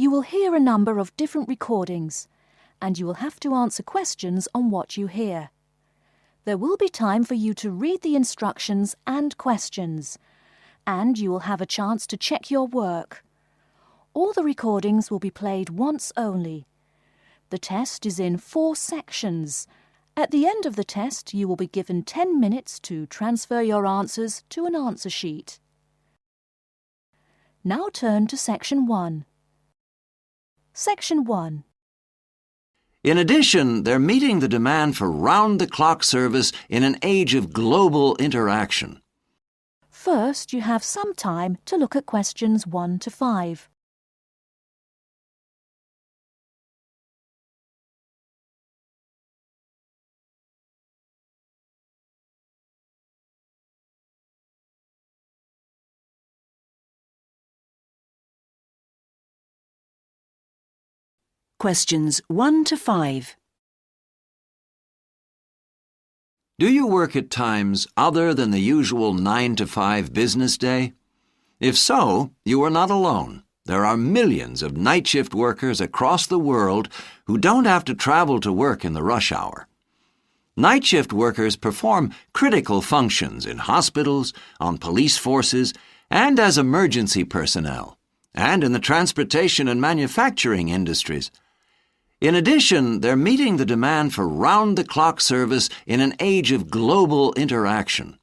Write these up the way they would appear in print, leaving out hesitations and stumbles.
You will hear a number of different recordings, and you will have to answer questions on what you hear. There will be time for you to read the instructions and questions, and you will have a chance to check your work. All the recordings will be played once only. The test is in 4 sections. At the end of the test, you will be given 10 minutes to transfer your answers to an answer sheet. Now turn to Section 1. Section 1. In addition, they're meeting the demand for round-the-clock service in an age of global interaction. First, you have some time to look at questions 1 to 5. Questions 1 to 5. Do you work at times other than the usual 9 to 5 business day? If so, you are not alone. There are millions of night shift workers across the world who don't have to travel to work in the rush hour. Night shift workers perform critical functions in hospitals, on police forces, and as emergency personnel, and in the transportation and manufacturing industries. In addition, they're meeting the demand for round-the-clock service in an age of global interaction.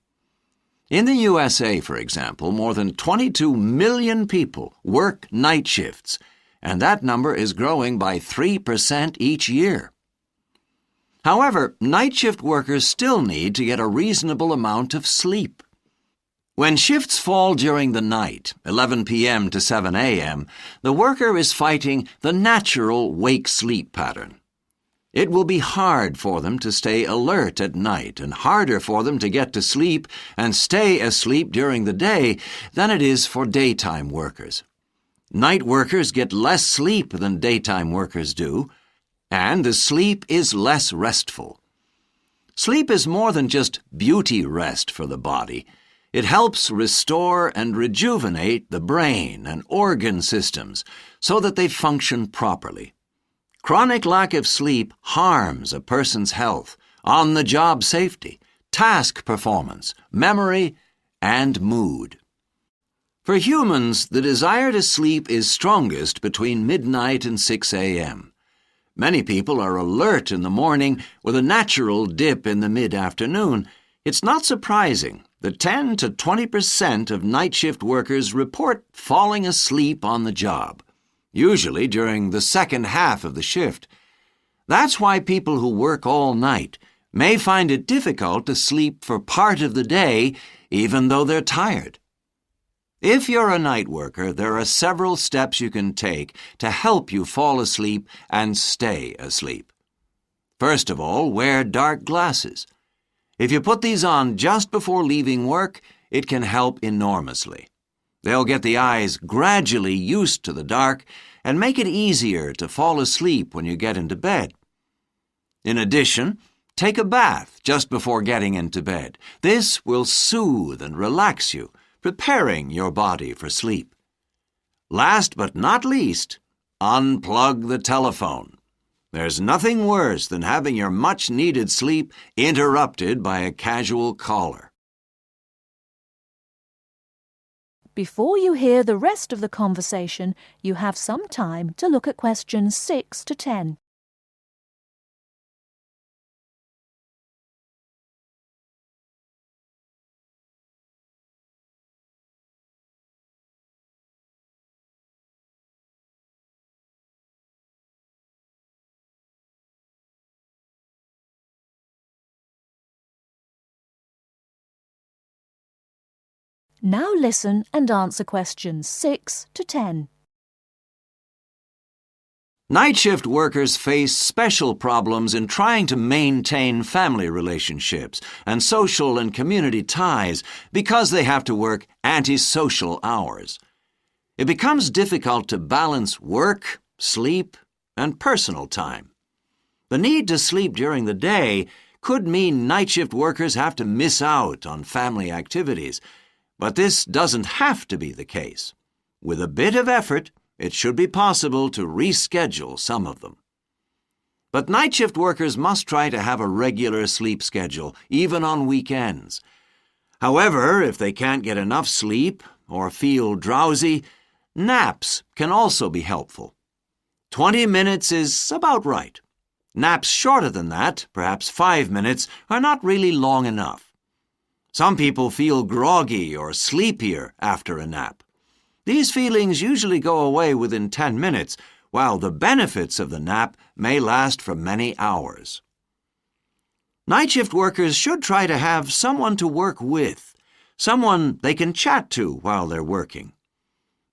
In the USA, for example, more than 22 million people work night shifts, and that number is growing by 3% each year. However, night shift workers still need to get a reasonable amount of sleep. When shifts fall during the night, 11 p.m. to 7 a.m., the worker is fighting the natural wake-sleep pattern. It will be hard for them to stay alert at night and harder for them to get to sleep and stay asleep during the day than it is for daytime workers. Night workers get less sleep than daytime workers do, and the sleep is less restful. Sleep is more than just beauty rest for the body. It helps restore and rejuvenate the brain and organ systems so that they function properly. Chronic lack of sleep harms a person's health, on-the-job safety, task performance, memory, and mood. For humans, the desire to sleep is strongest between midnight and 6 a.m. Many people are alert in the morning with a natural dip in the mid-afternoon. It's not surprising that 10 to 20% of night shift workers report falling asleep on the job, usually during the second half of the shift. That's why people who work all night may find it difficult to sleep for part of the day, even though they're tired. If you're a night worker, there are several steps you can take to help you fall asleep and stay asleep. First of all, wear dark glasses. If you put these on just before leaving work, it can help enormously. They'll get the eyes gradually used to the dark and make it easier to fall asleep when you get into bed. In addition, take a bath just before getting into bed. This will soothe and relax you, preparing your body for sleep. Last but not least, unplug the telephone. There's nothing worse than having your much-needed sleep interrupted by a casual caller. Before you hear the rest of the conversation, you have some time to look at questions 6 to 10. Now listen and answer questions 6 to 10. Night shift workers face special problems in trying to maintain family relationships and social and community ties because they have to work antisocial hours. It becomes difficult to balance work, sleep, and personal time. The need to sleep during the day could mean night shift workers have to miss out on family activities. But this doesn't have to be the case. With a bit of effort, it should be possible to reschedule some of them. But night shift workers must try to have a regular sleep schedule, even on weekends. However, if they can't get enough sleep or feel drowsy, naps can also be helpful. 20 minutes is about right. Naps shorter than that, perhaps 5 minutes, are not really long enough. Some people feel groggy or sleepier after a nap. These feelings usually go away within 10 minutes, while the benefits of the nap may last for many hours. Night shift workers should try to have someone to work with, someone they can chat to while they're working.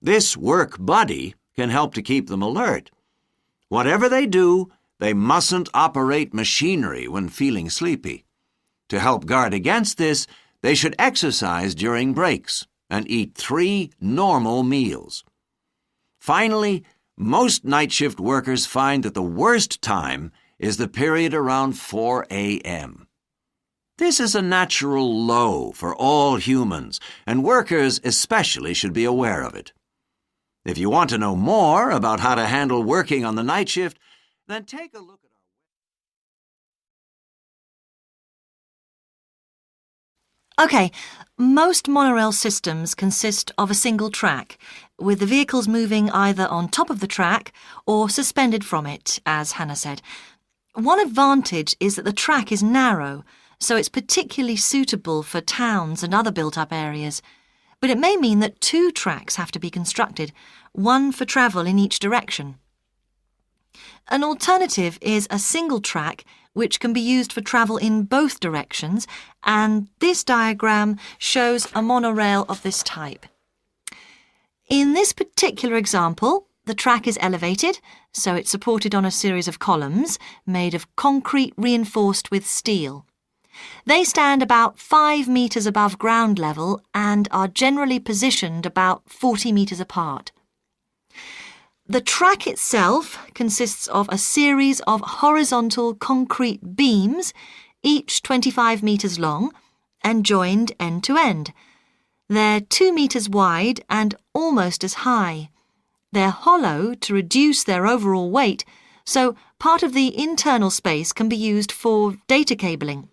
This work buddy can help to keep them alert. Whatever they do, they mustn't operate machinery when feeling sleepy. To help guard against this, they should exercise during breaks and eat 3 normal meals. Finally, most night shift workers find that the worst time is the period around 4 a.m. This is a natural low for all humans, and workers especially should be aware of it. If you want to know more about how to handle working on the night shift, then take a look at OK, most monorail systems consist of a single track, with the vehicles moving either on top of the track or suspended from it, as Hannah said. One advantage is that the track is narrow, so it's particularly suitable for towns and other built-up areas. But it may mean that 2 tracks have to be constructed, one for travel in each direction. An alternative is a single track which can be used for travel in both directions, and this diagram shows a monorail of this type. In this particular example, the track is elevated, so it's supported on a series of columns made of concrete reinforced with steel. They stand about 5 metres above ground level and are generally positioned about 40 metres apart. The track itself consists of a series of horizontal concrete beams, each 25 metres long, and joined end to end. They're 2 metres wide and almost as high. They're hollow to reduce their overall weight, so part of the internal space can be used for data cabling.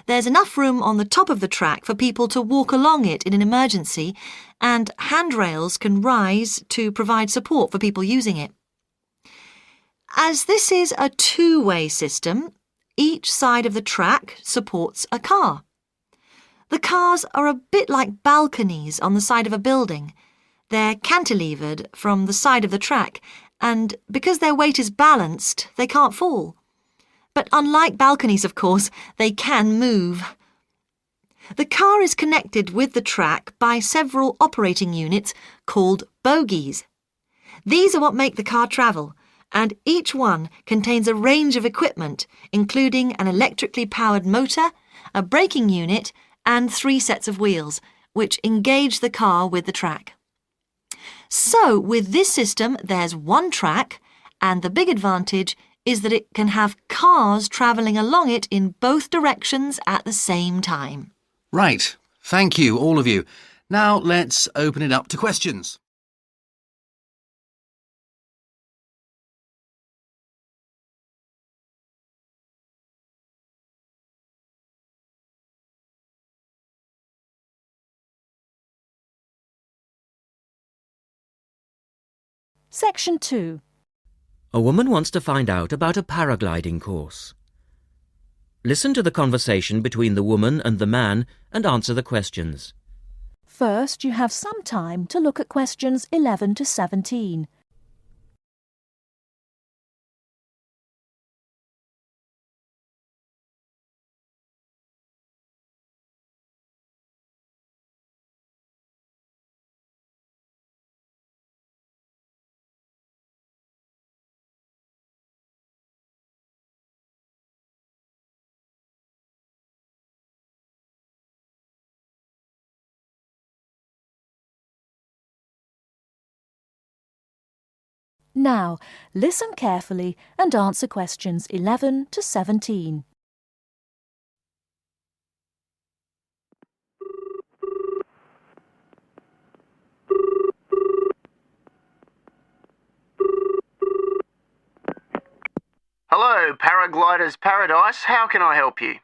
There's enough room on the top of the track for people to walk along it in an emergency, and handrails can rise to provide support for people using it. As this is a 2-way system, each side of the track supports a car. The cars are a bit like balconies on the side of a building. They're cantilevered from the side of the track, and because their weight is balanced, they can't fall. But unlike balconies, of course, they can move. The car is connected with the track by several operating units called bogies. These are what make the car travel, and each one contains a range of equipment, including an electrically powered motor, a braking unit, and 3 sets of wheels, which engage the car with the track. So, with this system, there's one track, and the big advantage is that it can have cars travelling along it in both directions at the same time. Right. Thank you, all of you. Now let's open it up to questions. Section 2. A woman wants to find out about a paragliding course. Listen to the conversation between the woman and the man and answer the questions. First, you have some time to look at questions 11 to 17. Now, listen carefully and answer questions 11 to 17. Hello, Paraglider's Paradise. How can I help you?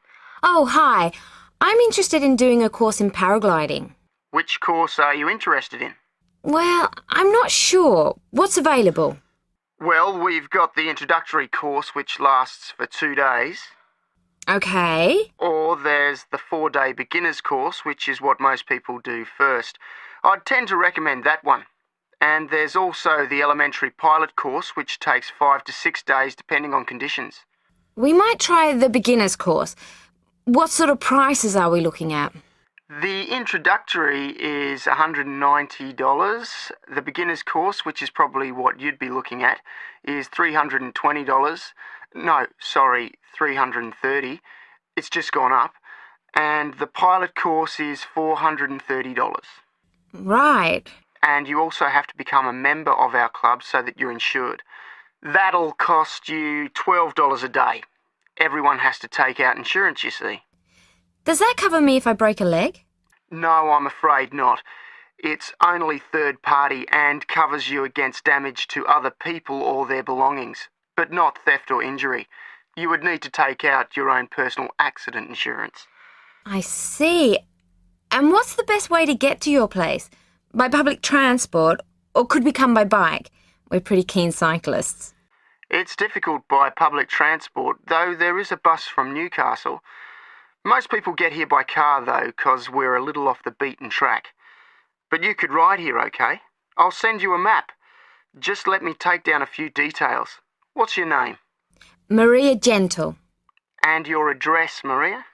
Oh, hi. I'm interested in doing a course in paragliding. Which course are you interested in? Well, I'm not sure. What's available? Well, we've got the introductory course, which lasts for 2 days. Okay. Or there's the 4-day beginner's course, which is what most people do first. I'd tend to recommend that one. And there's also the elementary pilot course, which takes 5 to 6 days depending on conditions. We might try the beginner's course. What sort of prices are we looking at? The introductory is $190. The beginner's course, which is probably what you'd be looking at, is $320. No, sorry, $330. It's just gone up. And the pilot course is $430. Right. And you also have to become a member of our club so that you're insured. That'll cost you $12 a day. Everyone has to take out insurance, you see. Does that cover me if I break a leg? No, I'm afraid not. It's only third party and covers you against damage to other people or their belongings, but not theft or injury. You would need to take out your own personal accident insurance. I see. And what's the best way to get to your place? By public transport, or could we come by bike? We're pretty keen cyclists. It's difficult by public transport, though there is a bus from Newcastle. Most people get here by car, though, 'cause we're a little off the beaten track. But you could ride here, okay? I'll send you a map. Just let me take down a few details. What's your name? Maria Gentle. And your address, Maria?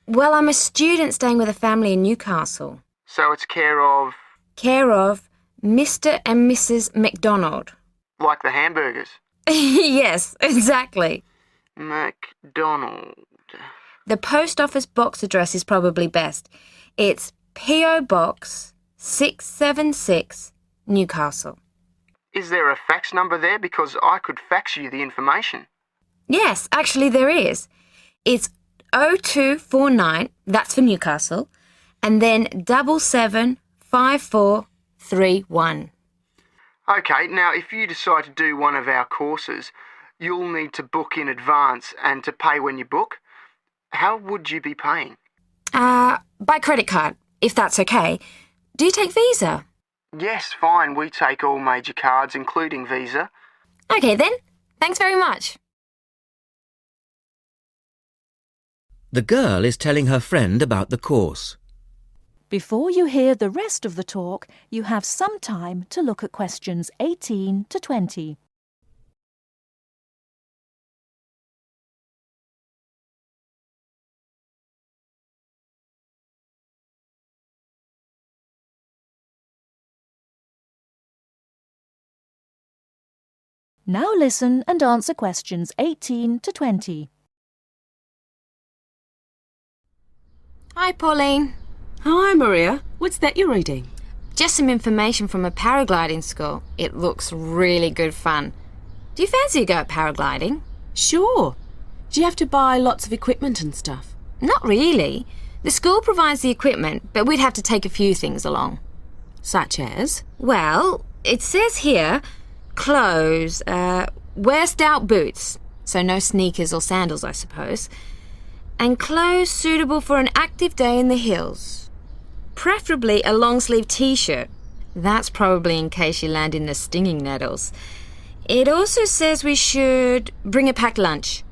Well, I'm a student staying with a family in Newcastle. So it's care of... Care of Mr. and Mrs. McDonald. like the hamburgers? Yes, exactly. McDonald. The post office box address is probably best. It's P.O. Box 676, Newcastle. Is there a fax number there? Because I could fax you the information. Yes, actually there is. It's 0249, that's for Newcastle, and then 775431. Okay, now if you decide to do one of our courses, you'll need to book in advance and to pay when you book. How would you be paying? By credit card, if that's okay. Do you take Visa? Yes, fine. We take all major cards, including Visa. Okay then. Thanks very much. The girl is telling her friend about the course. Before you hear the rest of the talk, you have some time to look at questions 18 to 20. Now listen and answer questions 18 to 20. Hi, Pauline. Hi, Maria. What's that you're reading? Just some information from a paragliding school. It looks really good fun. Do you fancy a go at paragliding? Sure. Do you have to buy lots of equipment and stuff? Not really. The school provides the equipment, but we'd have to take a few things along. Such as? Well, it says here, clothes, wear stout boots, so no sneakers or sandals, I suppose, and clothes suitable for an active day in the hills. Preferably a long-sleeve t-shirt. That's probably in case you land in the stinging nettles. It also says we should bring a packed lunch.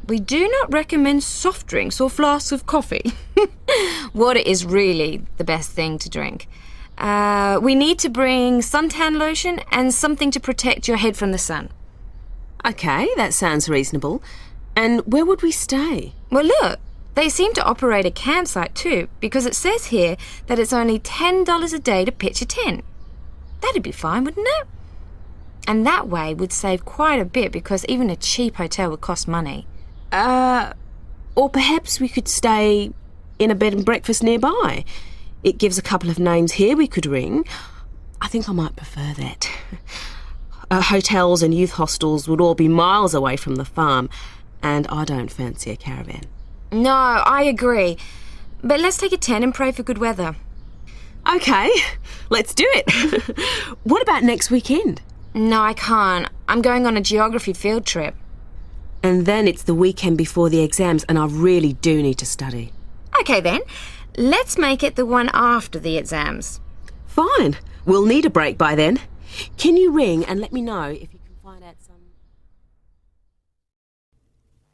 We do not recommend soft drinks or flasks of coffee. Water is really the best thing to drink. We need to bring suntan lotion and something to protect your head from the sun. Okay, that sounds reasonable. And where would we stay? Well, look, they seem to operate a campsite too, because it says here that it's only $10 a day to pitch a tent. That'd be fine, wouldn't it? And that way we'd save quite a bit, because even a cheap hotel would cost money. Or perhaps we could stay in a bed and breakfast nearby. It gives a couple of names here we could ring. I think I might prefer that. Hotels and youth hostels would all be miles away from the farm, and I don't fancy a caravan. No, I agree. But let's take a tent and pray for good weather. Okay, let's do it. What about next weekend? No, I can't. I'm going on a geography field trip. And then it's the weekend before the exams and I really do need to study. Okay then, let's make it the one after the exams. Fine. We'll need a break by then. Can you ring and let me know if you can find out some...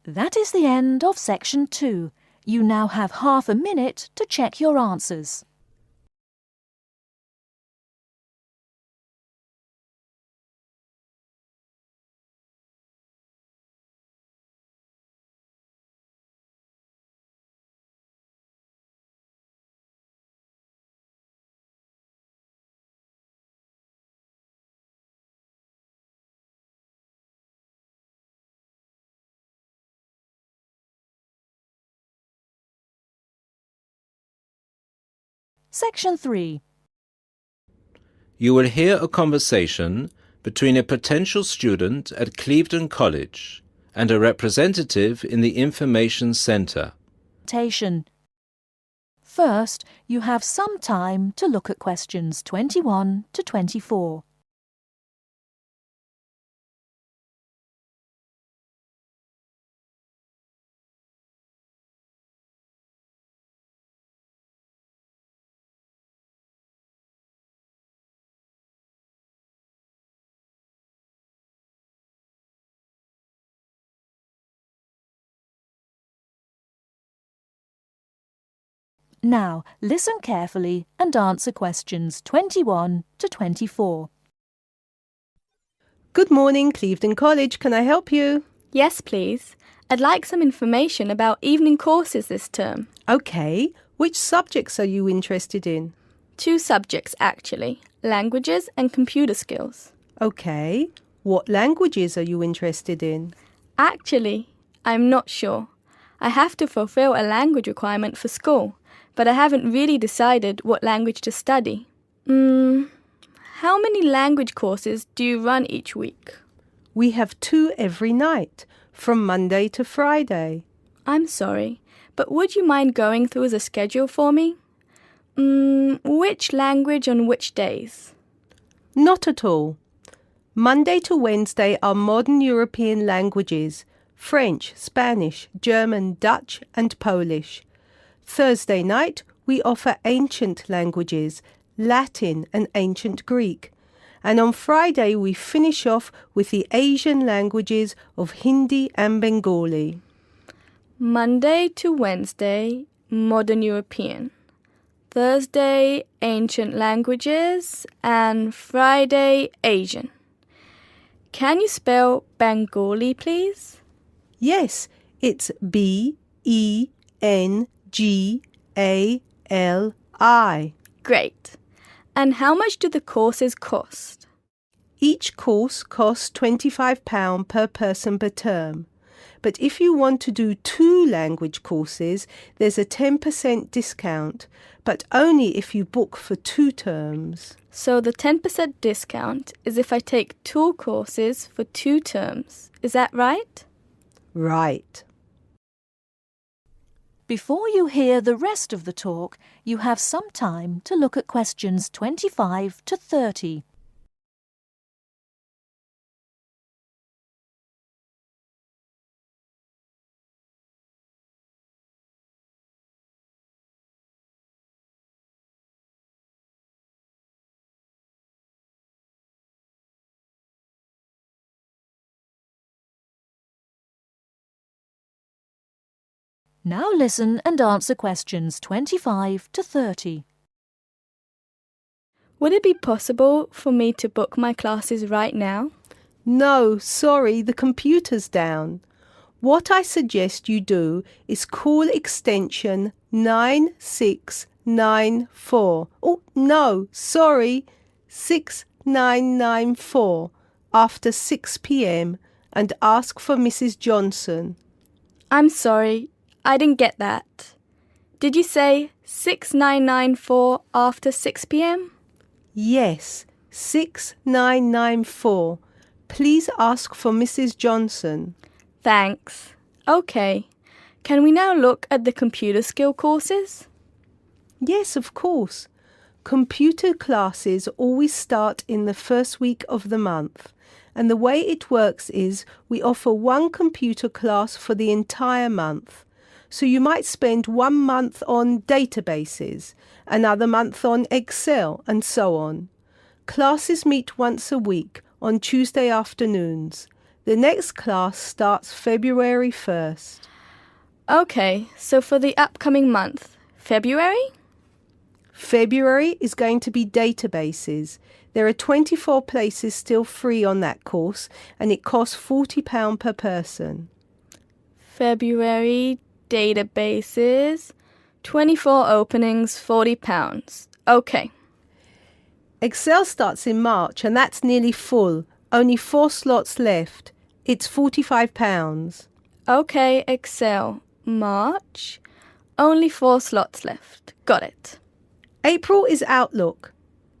That is the end of section 2. You now have half a minute to check your answers. Section 3. You will hear a conversation between a potential student at Clevedon College and a representative in the Information Centre. First, you have some time to look at questions 21 to 24. Now, listen carefully and answer questions 21 to 24. Good morning, Clevedon College. Can I help you? Yes, please. I'd like some information about evening courses this term. OK. Which subjects are you interested in? 2 subjects, actually. Languages and computer skills. OK. What languages are you interested in? Actually, I'm not sure. I have to fulfill a language requirement for school, but I haven't really decided what language to study. How many language courses do you run each week? We have 2 every night, from Monday to Friday. I'm sorry, but would you mind going through the schedule for me? Which language on which days? Not at all. Monday to Wednesday are modern European languages, French, Spanish, German, Dutch and Polish. Thursday night, we offer ancient languages, Latin and ancient Greek. And on Friday, we finish off with the Asian languages of Hindi and Bengali. Monday to Wednesday, modern European. Thursday, ancient languages. And Friday, Asian. Can you spell Bengali, please? Yes, it's B-E-N-G-A-L-I. Great. And how much do the courses cost? Each course costs £25 per person per term. But if you want to do 2 language courses, there's a 10% discount, but only if you book for 2 terms. So the 10% discount is if I take 2 courses for 2 terms. Is that right? Right. Before you hear the rest of the talk, you have some time to look at questions 25 to 30. Now listen and answer questions 25 to 30. Would it be possible for me to book my classes right now? No, sorry, the computer's down. What I suggest you do is call extension 9694. Oh, no, sorry, 6994 after 6 p.m. and ask for Mrs. Johnson. I'm sorry, I didn't get that. Did you say 6994 after 6 p.m? Yes, 6994. Please ask for Mrs. Johnson. Thanks. OK. Can we now look at the computer skill courses? Yes, of course. Computer classes always start in the first week of the month, And the way it works is we offer one computer class for the entire month. So you might spend 1 month on databases, another month on Excel, and so on. Classes meet once a week on Tuesday afternoons. The next class starts February 1st. Okay, so for the upcoming month, February? February is going to be databases. There are 24 places still free on that course, and it costs £40 per person. February, databases, 24 openings, £40. Okay. Excel starts in March, and that's nearly full. Only 4 slots left. It's £45. Okay, Excel. March. Only 4 slots left. Got it. April is Outlook.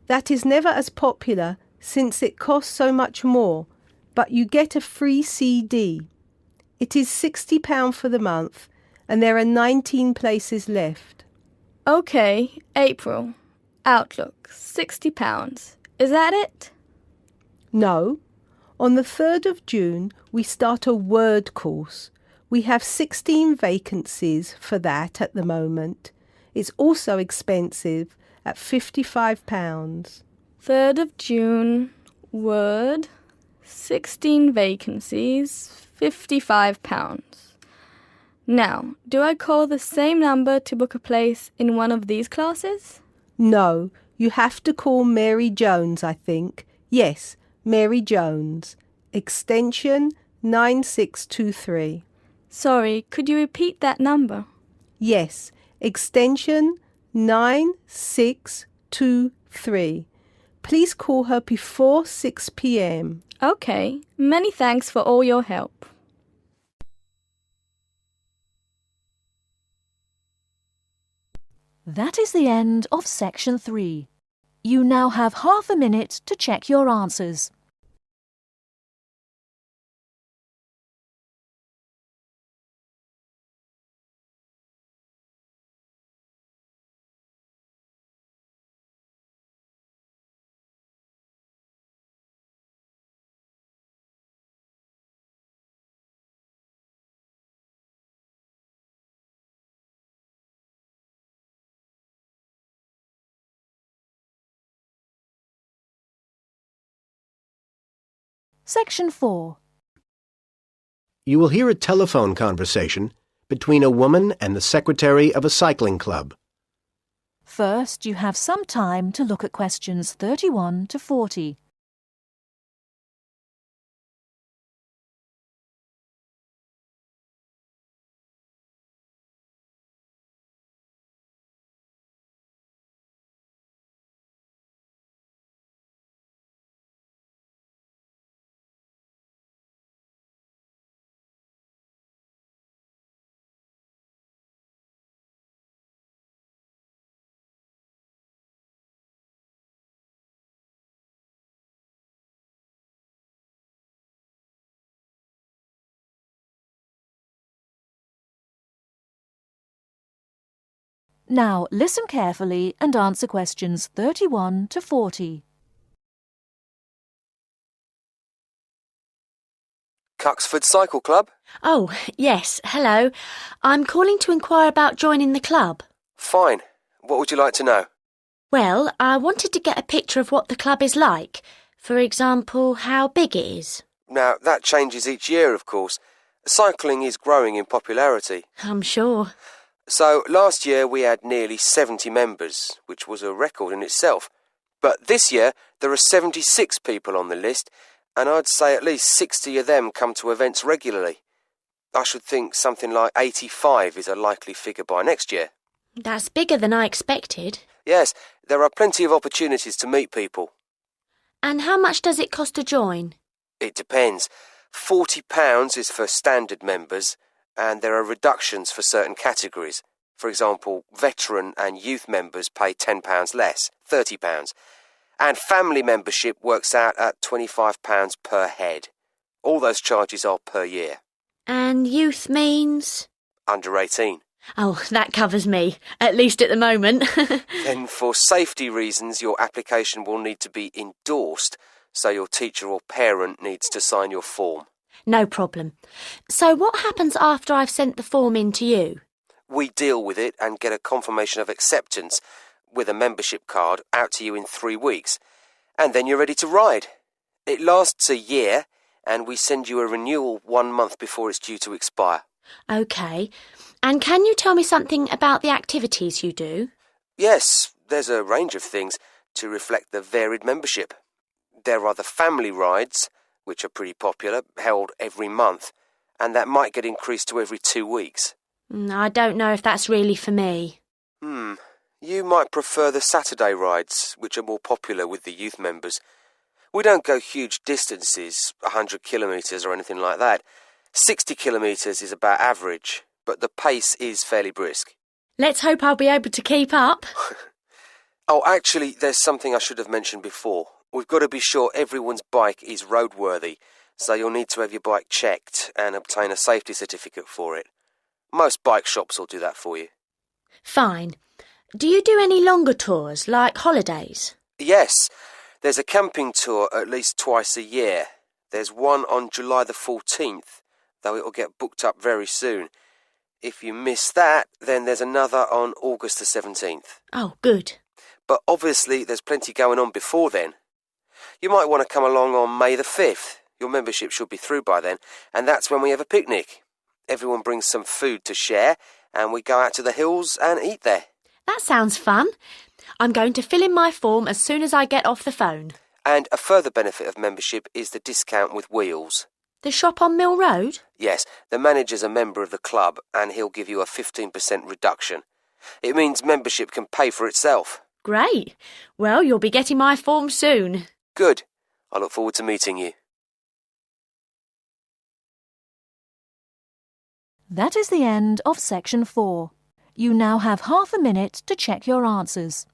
That is never as popular since it costs so much more, but you get a free CD. It is £60 for the month, and there are 19 places left. Okay, April. Outlook, £60. Is that it? No. On the 3rd of June, we start a Word course. We have 16 vacancies for that at the moment. It's also expensive at £55. 3rd of June, Word, 16 vacancies, £55. Now, do I call the same number to book a place in one of these classes? No, you have to call Mary Jones, I think. Yes, Mary Jones. Extension 9623. Sorry, could you repeat that number? Yes, extension 9623. Please call her before 6 p.m. Okay, many thanks for all your help. That is the end of Section 3. You now have half a minute to check your answers. Section 4. You will hear a telephone conversation between a woman and the secretary of a cycling club. First, you have some time to look at questions 31 to 40. Now, listen carefully and answer questions 31 to 40. Cuxford Cycle Club? Oh, yes, hello. I'm calling to inquire about joining the club. Fine. What would you like to know? Well, I wanted to get a picture of what the club is like. For example, how big it is. Now, that changes each year, of course. Cycling is growing in popularity. I'm sure. So, last year we had nearly 70 members, which was a record in itself. But this year, there are 76 people on the list, and I'd say at least 60 of them come to events regularly. I should think something like 85 is a likely figure by next year. That's bigger than I expected. Yes, there are plenty of opportunities to meet people. And how much does it cost to join? It depends. £40 is for standard members, and there are reductions for certain categories. For example, veteran and youth members pay £10 less, £30. And family membership works out at £25 per head. All those charges are per year. And youth means? Under 18. Oh, that covers me, at least at the moment. Then for safety reasons, your application will need to be endorsed, so your teacher or parent needs to sign your form. No problem. So what happens after I've sent the form in to you? We deal with it and get a confirmation of acceptance with a membership card out to you in 3 weeks. And then you're ready to ride. It lasts a year, and we send you a renewal 1 month before it's due to expire. OK. And can you tell me something about the activities you do? Yes, there's a range of things to reflect the varied membership. There are the family rides, which are pretty popular, held every month, and that might get increased to every 2 weeks. I don't know if that's really for me. You might prefer the Saturday rides, which are more popular with the youth members. We don't go huge distances, 100 kilometres or anything like that. 60 kilometres is about average, but the pace is fairly brisk. Let's hope I'll be able to keep up. Oh, actually, there's something I should have mentioned before. We've got to be sure everyone's bike is roadworthy, so you'll need to have your bike checked and obtain a safety certificate for it. Most bike shops will do that for you. Fine. Do you do any longer tours, like holidays? Yes, there's a camping tour at least twice a year. There's one on July the 14th, though it'll get booked up very soon. If you miss that, then there's another on August the 17th. Oh, good. But obviously there's plenty going on before then. You might want to come along on May the 5th. Your membership should be through by then, and that's when we have a picnic. Everyone brings some food to share, and we go out to the hills and eat there. That sounds fun. I'm going to fill in my form as soon as I get off the phone. And a further benefit of membership is the discount with wheels. The shop on Mill Road? Yes, the manager's a member of the club, and he'll give you a 15% reduction. It means membership can pay for itself. Great. Well, you'll be getting my form soon. Good. I look forward to meeting you. That is the end of section 4. You now have half a minute to check your answers.